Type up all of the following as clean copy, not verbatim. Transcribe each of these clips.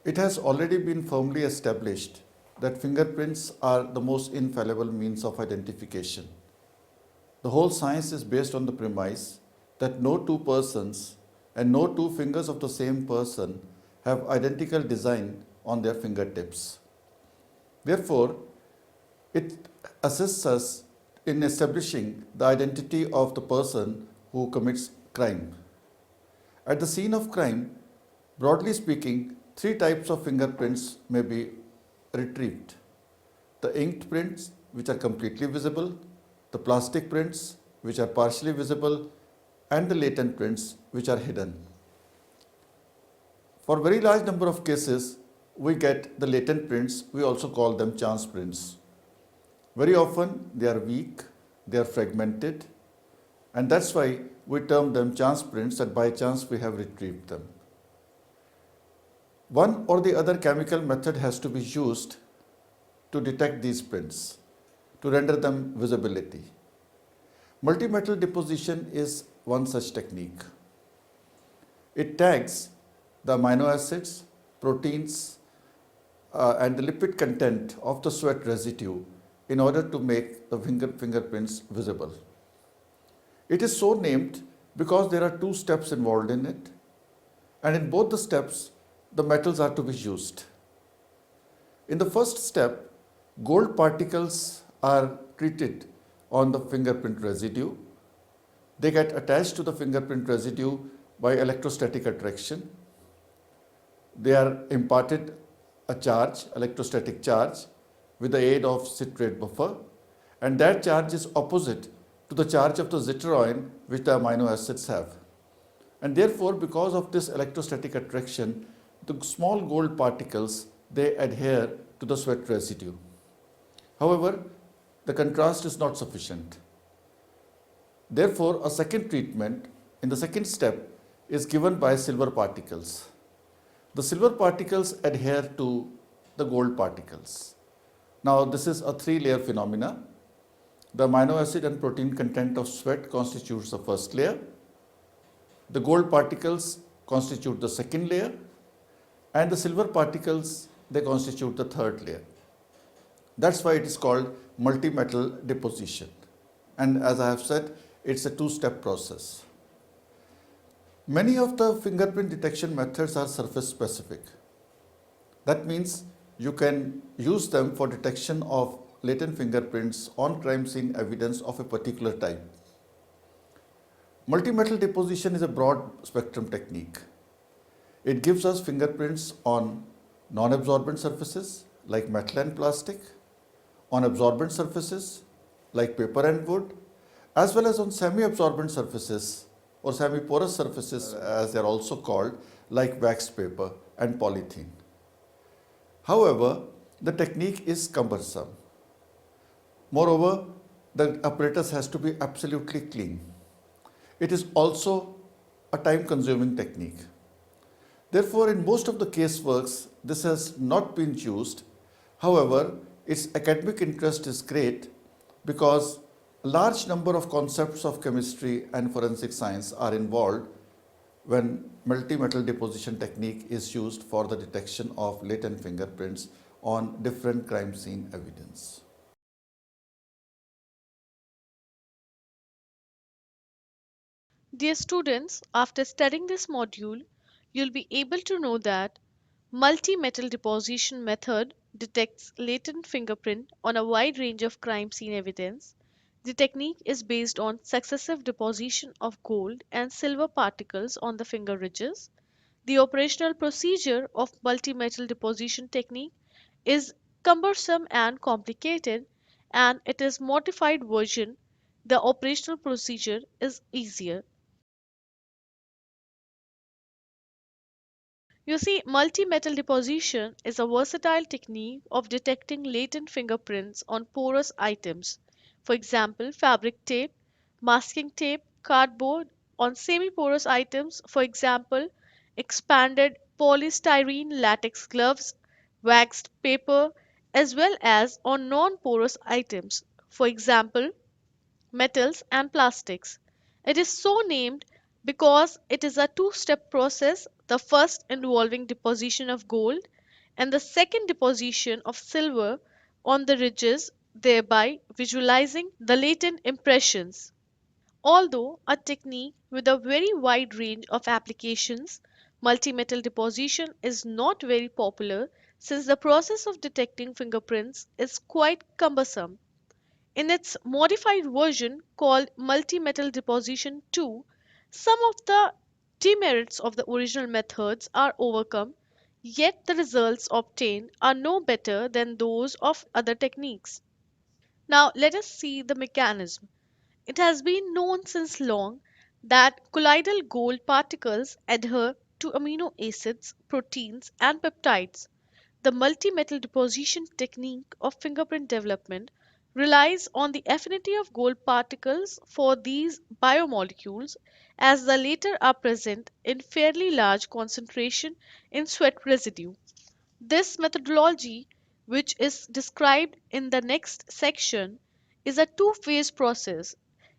It has already been firmly established that fingerprints are the most infallible means of identification. The whole science is based on the premise that no two persons and no two fingers of the same person have identical design on their fingertips. Therefore, it assists us in establishing the identity of the person who commits crime. At the scene of crime, broadly speaking, three types of fingerprints may be retrieved: the inked prints, which are completely visible, the plastic prints, which are partially visible, and the latent prints, which are hidden. For a very large number of cases, we get the latent prints, we also call them chance prints. Very often they are weak, they are fragmented, and that's why we term them chance prints, that by chance we have retrieved them. One or the other chemical method has to be used to detect these prints, to render them visibility. Multimetal deposition is one such technique. It tags the amino acids, proteins, and the lipid content of the sweat residue in order to make the fingerprints visible. It is so named because there are two steps involved in it, and in both the steps, the metals are to be used. In the first step, gold particles are treated on the fingerprint residue. They get attached to the fingerprint residue by electrostatic attraction. They are imparted a charge, electrostatic charge, with the aid of citrate buffer, and that charge is opposite to the charge of the zwitterion which the amino acids have. And therefore, because of this electrostatic attraction, the small gold particles, they adhere to the sweat residue. However, the contrast is not sufficient. Therefore, a second treatment in the second step is given by silver particles. The silver particles adhere to the gold particles. Now, this is a three-layer phenomena. The amino acid and protein content of sweat constitutes the first layer. The gold particles constitute the second layer, and the silver particles, they constitute the third layer. That's why it is called multimetal deposition. And as I have said, it's a two-step process. Many of the fingerprint detection methods are surface specific. That means you can use them for detection of latent fingerprints on crime scene evidence of a particular type. Multimetal deposition is a broad spectrum technique. It gives us fingerprints on non-absorbent surfaces like metal and plastic, on absorbent surfaces like paper and wood, as well as on semi-absorbent surfaces or semi-porous surfaces, as they are also called, like waxed paper and polythene. However, the technique is cumbersome. Moreover, the apparatus has to be absolutely clean. It is also a time-consuming technique. Therefore, in most of the caseworks, this has not been used. However, its academic interest is great because a large number of concepts of chemistry and forensic science are involved when multimetal deposition technique is used for the detection of latent fingerprints on different crime scene evidence. Dear students, after studying this module, you'll be able to know that multi-metal deposition method detects latent fingerprint on a wide range of crime scene evidence. The technique is based on successive deposition of gold and silver particles on the finger ridges. The operational procedure of multi-metal deposition technique is cumbersome and complicated, and it is modified version. The operational procedure is easier. You see, multi-metal deposition is a versatile technique of detecting latent fingerprints on porous items. For example, fabric tape, masking tape, cardboard; on semi-porous items, for example, expanded polystyrene latex gloves, waxed paper, as well as on non-porous items, for example, metals and plastics. It is so named because it is a two-step process. the first involving deposition of gold and the second deposition of silver on the ridges, thereby visualizing the latent impressions. Although a technique with a very wide range of applications, multi-metal deposition is not very popular since the process of detecting fingerprints is quite cumbersome. In its modified version called Multimetal Deposition 2, some of the demerits of the original methods are overcome, yet the results obtained are no better than those of other techniques. Now, let us see the mechanism. It has been known since long that colloidal gold particles adhere to amino acids, proteins, and peptides. The multi-metal deposition technique of fingerprint development relies on the affinity of gold particles for these biomolecules, as the latter are present in fairly large concentration in sweat residue. This methodology, which is described in the next section, is a two-phase process.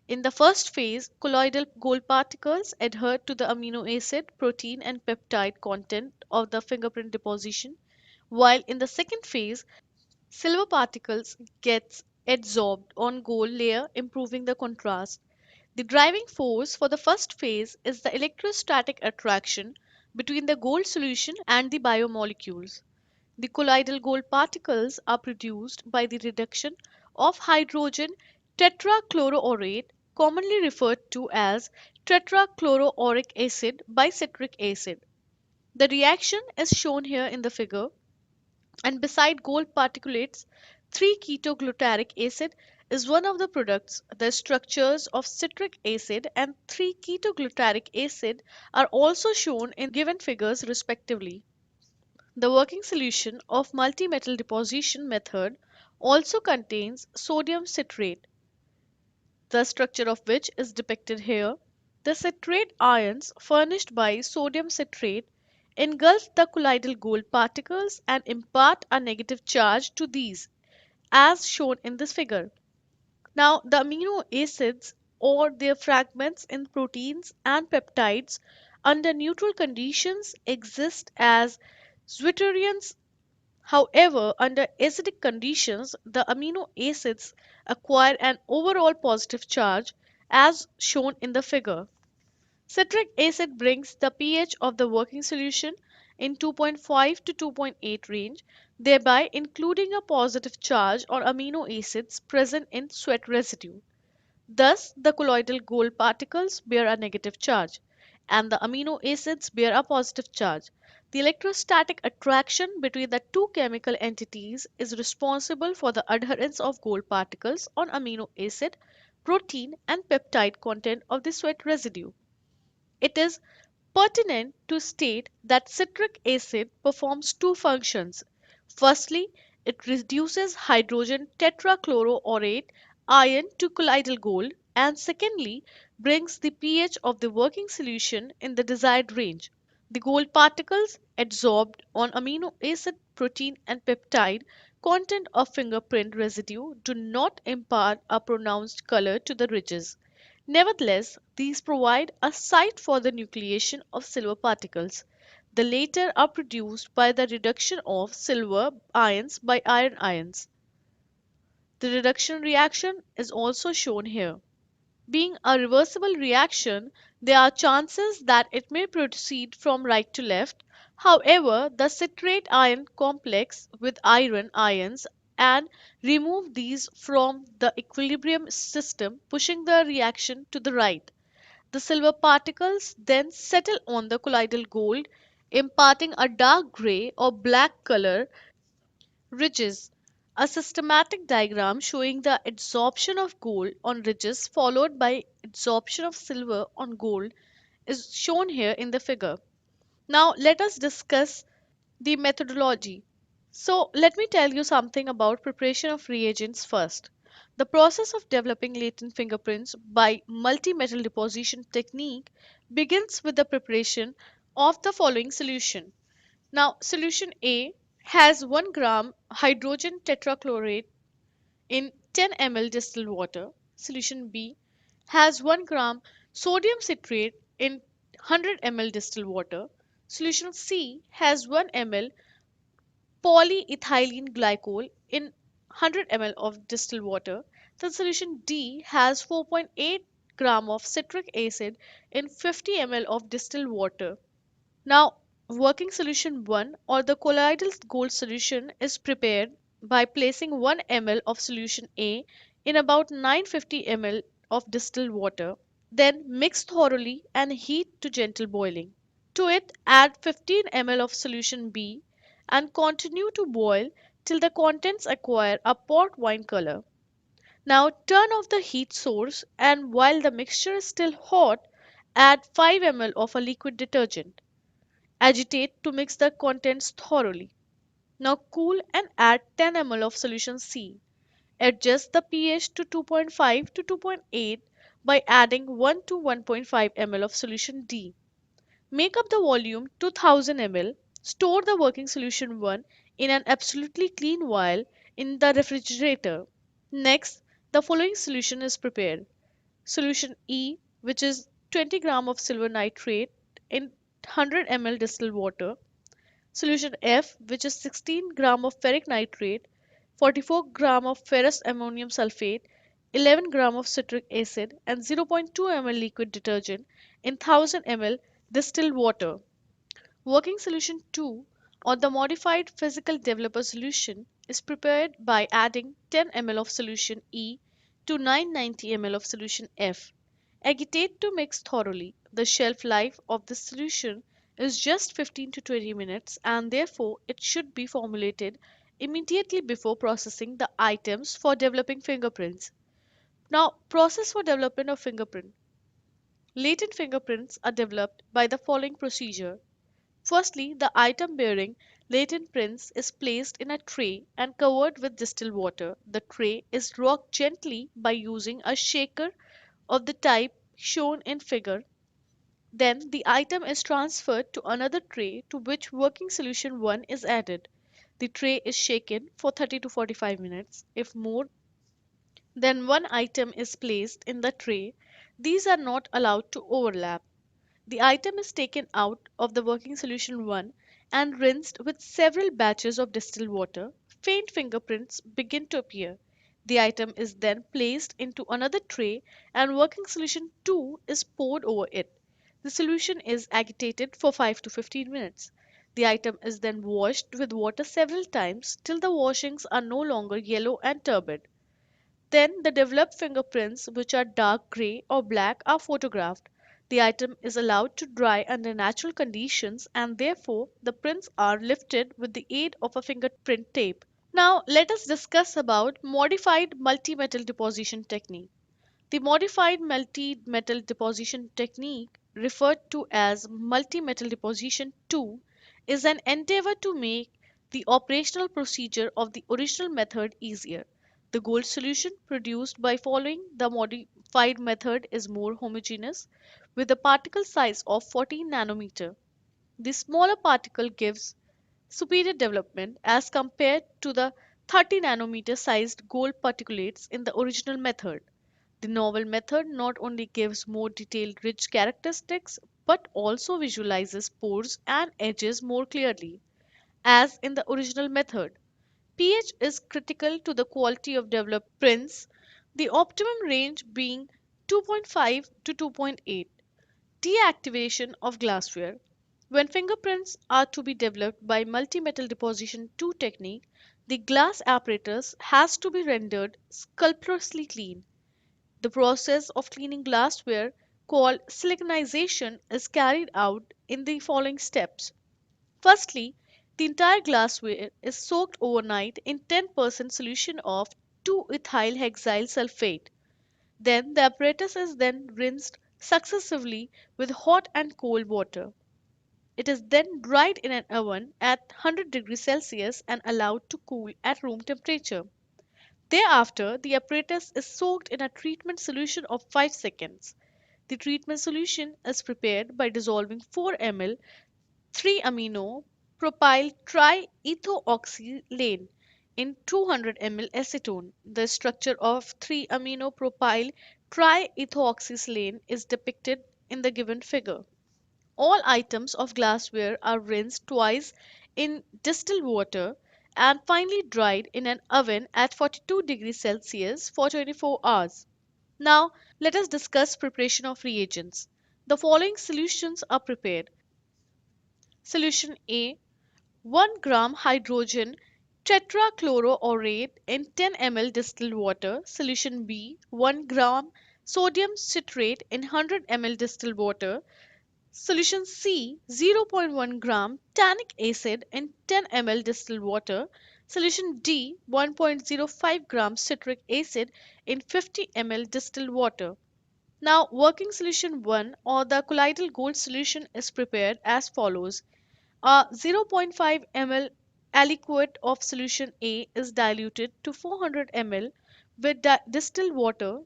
In the first phase, colloidal gold particles adhere to the amino acid, protein, and peptide content of the fingerprint deposition, while in the second phase, silver particles gets adsorbed on gold layer, improving the contrast. The driving force for the first phase is the electrostatic attraction between the gold solution and the biomolecules. The colloidal gold particles are produced by the reduction of hydrogen tetrachloroaurate, commonly referred to as tetrachloroauric acid by citric acid. The reaction is shown here in the figure, and beside gold particulates, 3-ketoglutaric acid is one of the products. The structures of citric acid and 3-ketoglutaric acid are also shown in the given figures respectively. The working solution of multi-metal deposition method also contains sodium citrate, the structure of which is depicted here. The citrate ions furnished by sodium citrate engulf the colloidal gold particles and impart a negative charge to these, as shown in this figure. Now, the amino acids or their fragments in proteins and peptides under neutral conditions exist as zwitterions. However, under acidic conditions, the amino acids acquire an overall positive charge as shown in the figure. Citric acid brings the pH of the working solution in 2.5 to 2.8 range, thereby including a positive charge on amino acids present in sweat residue. Thus, the colloidal gold particles bear a negative charge, and the amino acids bear a positive charge. The electrostatic attraction between the two chemical entities is responsible for the adherence of gold particles on amino acid, protein, and peptide content of the sweat residue. It is pertinent to state that citric acid performs two functions. Firstly, it reduces hydrogen tetrachloroaurate ion to colloidal gold, and secondly, brings the pH of the working solution in the desired range. The gold particles adsorbed on amino acid, protein, and peptide content of fingerprint residue do not impart a pronounced color to the ridges. Nevertheless, these provide a site for the nucleation of silver particles. The latter are produced by the reduction of silver ions by iron ions. The reduction reaction is also shown here. Being a reversible reaction, there are chances that it may proceed from right to left. However, the citrate ion complex with iron ions and remove these from the equilibrium system, pushing the reaction to the right. The silver particles then settle on the colloidal gold, imparting a dark gray or black color ridges. A systematic diagram showing the adsorption of gold on ridges followed by adsorption of silver on gold is shown here in the figure. Now let us discuss the methodology. So let me tell you something about preparation of reagents first. The process of developing latent fingerprints by multi-metal deposition technique begins with the preparation of the following solution. Now, solution A has 1 gram hydrogen tetrachlorate in 10 ml distilled water. Solution B has 1 gram sodium citrate in 100 ml distilled water. Solution C has 1 ml polyethylene glycol in 100 ml of distilled water. The solution D has 4.8 gram of citric acid in 50 ml of distilled water. Now, working solution 1 or the colloidal gold solution is prepared by placing 1 ml of solution A in about 950 ml of distilled water. Then mix thoroughly and heat to gentle boiling. To it, add 15 ml of solution B and continue to boil till the contents acquire a port wine color. Now turn off the heat source and while the mixture is still hot, add 5 ml of a liquid detergent. Agitate to mix the contents thoroughly. Now cool and add 10 ml of solution C. Adjust the pH to 2.5 to 2.8 by adding 1 to 1.5 ml of solution D. Make up the volume to 1000 ml. Store the working solution 1 in an absolutely clean vial in the refrigerator. Next, the following solution is prepared. Solution E, which is 20 gram of silver nitrate in 100 ml distilled water. Solution F, which is 16 gram of ferric nitrate, 44 gram of ferrous ammonium sulfate, 11 gram of citric acid, and 0.2 ml liquid detergent in 1000 ml distilled water. Working solution 2 or the modified physical developer solution is prepared by adding 10 ml of solution E to 990 ml of solution F. Agitate to mix thoroughly. The shelf life of the solution is just 15 to 20 minutes and therefore it should be formulated immediately before processing the items for developing fingerprints. Now, process for development of fingerprint. Latent fingerprints are developed by the following procedure. Firstly, the item bearing latent prints is placed in a tray and covered with distilled water. The tray is rocked gently by using a shaker of the type shown in figure. Then the item is transferred to another tray to which working solution 1 is added. The tray is shaken for 30 to 45 minutes. If more than one item is placed in the tray, these are not allowed to overlap. The item is taken out of the working solution 1 and rinsed with several batches of distilled water. Faint fingerprints begin to appear. The item is then placed into another tray and working solution 2 is poured over it. The solution is agitated for 5 to 15 minutes. The item is then washed with water several times till the washings are no longer yellow and turbid. Then the developed fingerprints, which are dark gray or black, are photographed. The item is allowed to dry under natural conditions and therefore the prints are lifted with the aid of a fingerprint tape. Now let us discuss about modified multi-metal deposition technique. The modified multi-metal deposition technique, referred to as multi-metal deposition 2, is an endeavor to make the operational procedure of the original method easier. The gold solution produced by following the modified method is more homogeneous, with a particle size of 14 nanometer. The smaller particle gives superior development as compared to the 30 nanometer sized gold particulates in the original method. The novel method not only gives more detailed rich characteristics but also visualizes pores and edges more clearly. As in the original method, pH is critical to the quality of developed prints, the optimum range being 2.5 to 2.8. Deactivation of glassware. When fingerprints are to be developed by multi-metal deposition 2 technique, the glass apparatus has to be rendered scrupulously clean. The process of cleaning glassware, called siliconization, is carried out in the following steps. Firstly, the entire glassware is soaked overnight in 10% solution of 2-ethyl hexyl sulfate. Then the apparatus is then rinsed successively with hot and cold water. It is then dried in an oven at 100 degrees Celsius and allowed to cool at room temperature. Thereafter, the apparatus is soaked in a treatment solution of 5 seconds. The treatment solution is prepared by dissolving 4 ml 3-amino propyl triethioxylane in 200 ml acetone. The structure of 3-amino propyl triethioxylane is depicted in the given figure. All items of glassware are rinsed twice in distilled water and finally dried in an oven at 42 degrees Celsius for 24 hours. Now, let us discuss preparation of reagents. The following solutions are prepared. Solution A: 1 gram hydrogen tetrachloroaurate in 10 ml distilled water. Solution B: 1 gram sodium citrate in 100 ml distilled water. Solution C: 0.1 gram tannic acid in 10 ml distilled water. Solution D: 1.05 gram citric acid in 50 ml distilled water. Now, working solution 1 or the colloidal gold solution is prepared as follows. A 0.5 ml aliquot of solution A is diluted to 400 ml with distilled water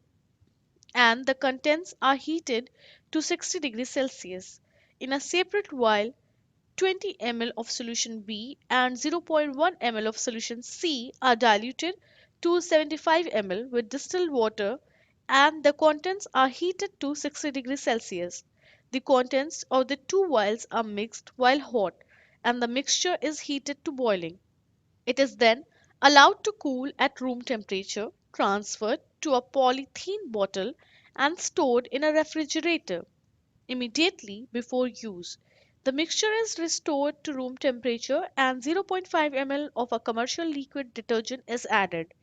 and the contents are heated to 60 degrees Celsius. In a separate vial, 20 ml of solution B and 0.1 ml of solution C are diluted to 75 ml with distilled water and the contents are heated to 60 degrees Celsius. The contents of the two vials are mixed while hot and the mixture is heated to boiling. It is then allowed to cool at room temperature, transferred to a polythene bottle, and stored in a refrigerator. Immediately before use, the mixture is restored to room temperature and 0.5 ml of a commercial liquid detergent is added.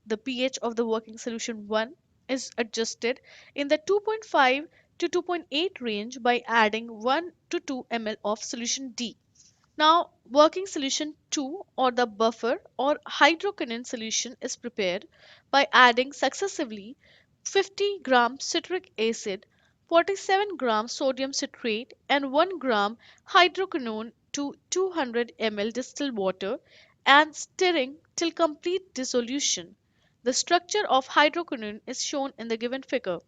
The pH of the working solution 1 is adjusted in the 2.5 to 2.8 range by adding 1 to 2 ml of solution D. Now, working solution 2 or the buffer or hydroquinone solution is prepared by adding successively 50 gram citric acid, 47 gram sodium citrate and 1 gram hydroquinone to 200 ml distilled water and stirring till complete dissolution. The structure of hydroquinone is shown in the given figure.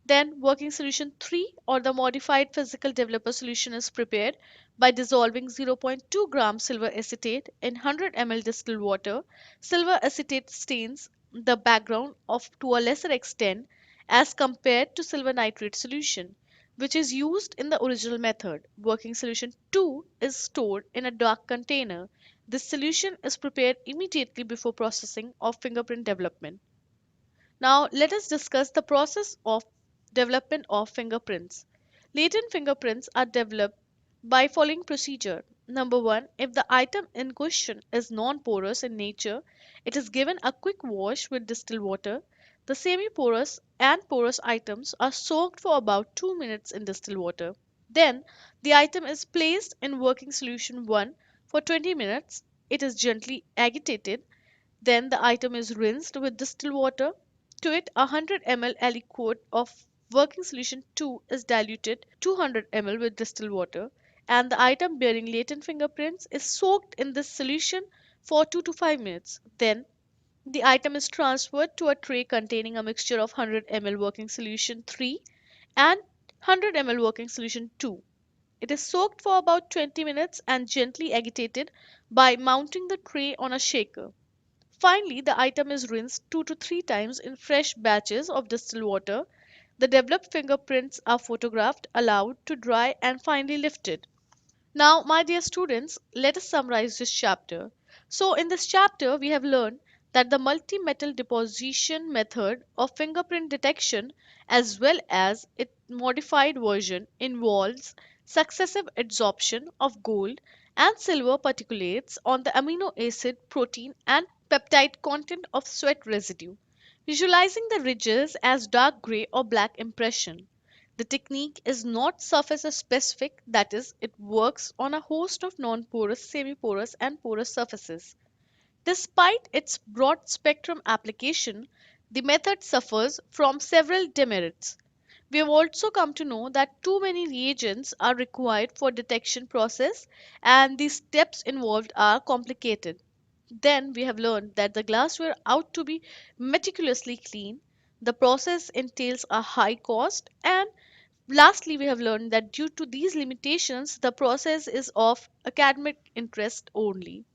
Then working solution 3 or the modified physical developer solution is prepared by dissolving 0.2 gram silver acetate in 100 ml distilled water. Silver acetate stains the background of to a lesser extent as compared to silver nitrate solution, which is used in the original method. Working solution 2 is stored in a dark container. This solution is prepared immediately before processing of fingerprint development. Now, let us discuss the process of development of fingerprints. Latent fingerprints are developed by following procedure. Number 1, if the item in question is non-porous in nature, it is given a quick wash with distilled water. The semi-porous and porous items are soaked for about 2 minutes in distilled water. Then, the item is placed in working solution 1 for 20 minutes. It is gently agitated, then the item is rinsed with distilled water. To it, a 100 ml aliquot of working solution 2 is diluted 200 ml with distilled water, and the item bearing latent fingerprints is soaked in this solution for 2 to 5 minutes. Then the item is transferred to a tray containing a mixture of 100 ml working solution 3 and 100 ml working solution 2. It is soaked for about 20 minutes and gently agitated by mounting the tray on a shaker. Finally, the item is rinsed 2 to 3 times in fresh batches of distilled water. The developed fingerprints are photographed, allowed to dry, and finally lifted. Now, my dear students, let us summarize this chapter. So, in this chapter, we have learned that the multi-metal deposition method of fingerprint detection, as well as its modified version, involves successive adsorption of gold and silver particulates on the amino acid, protein, and peptide content of sweat residue, visualizing the ridges as dark gray or black impression. The technique is not surface specific, that is, it works on a host of non porous, semi porous, and porous surfaces. Despite its broad spectrum application, the method suffers from several demerits. We have also come to know that too many reagents are required for detection process and the steps involved are complicated. Then we have learned that the glassware ought to be meticulously clean. The process entails a high cost, and lastly, we have learned that due to these limitations, the process is of academic interest only.